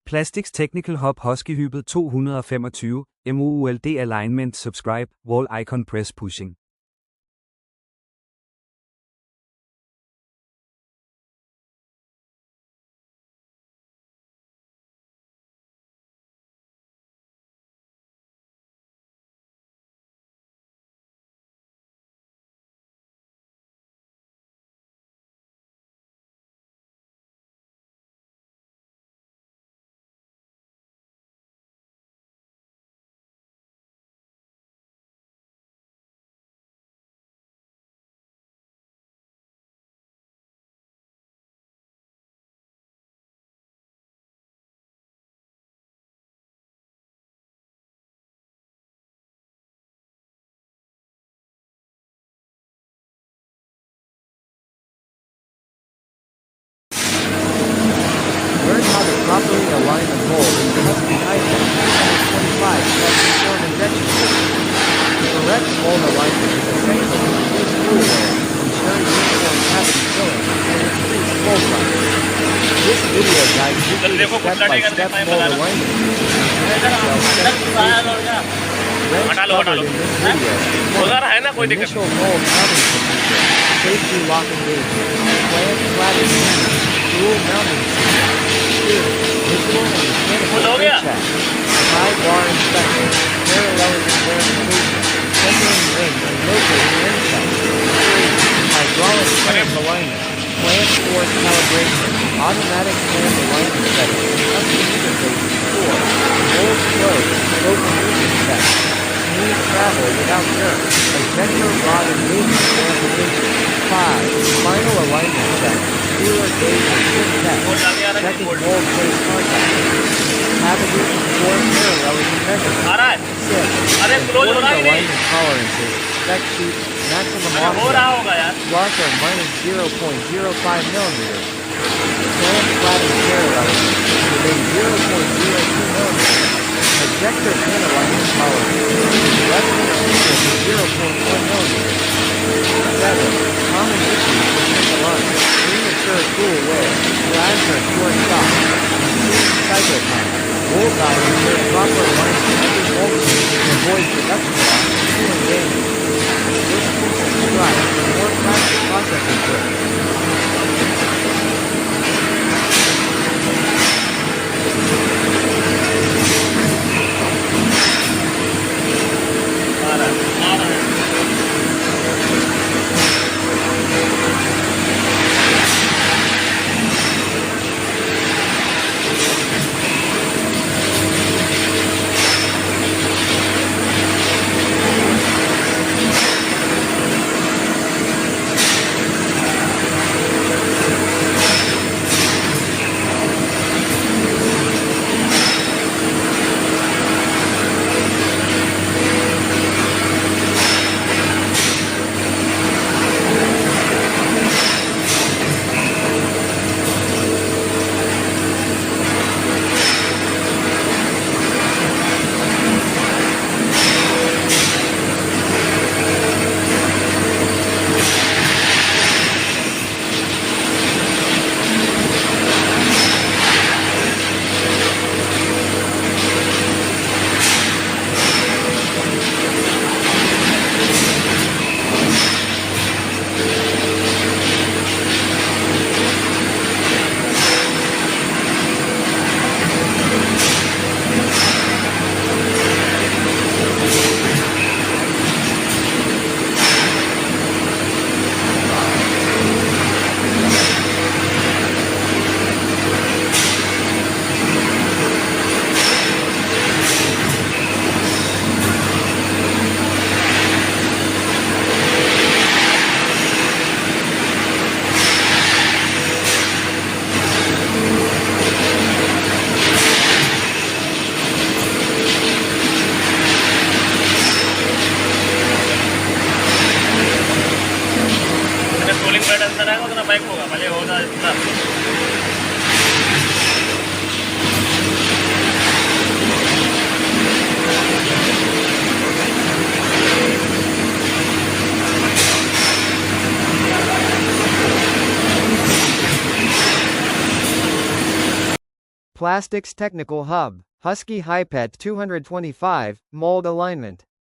Plastics Technical Hub Husky HyPET 225 MOULD Alignment Subscribe Wall Icon Press Pushing. Learn how to properly align the mold in the Husky HyPET 225 Preform injection system. Correct mold alignment is essential to reduce tool wear, ensure uniform cavity filling, and increase mold time. This video guides you through the step-by-step mold alignment. Covered in this video: initial mold mounting procedure, safety locking gauge, planned cladding, tool mounting system. Visual and mechanical check, high bar inspection, parallelism verification, centering ring and locating ring sites. 3. Hydraulic clamp alignment, clamp force calibration, automatic clamp alignment setting, custom interfaces. 4. Mold flow, open movement test, smooth travel without jerk, ejector rod engagement verification. 5. Final alignment check, cooler gauge and trim test, checking mold face contact. Cavity and core parallelism measurement. 6. Important alignment tolerances, spec sheet, maximum offset, plus or minus 0.05 millimeters. Clamp cladding parallelism, within 0.02 millimeters. Ejector pin alignment tolerance, less than or equal to 0.1 millimeters. 7. Common issues with misaligned, premature tool wear, flash or short stop, increased cycle time. Mold die ensure proper alignment every mold change to avoid production loss and tooling damage. Listen and subscribe for more practice processing tips. Plastics Technical Hub, Husky HyPET 225, mold alignment.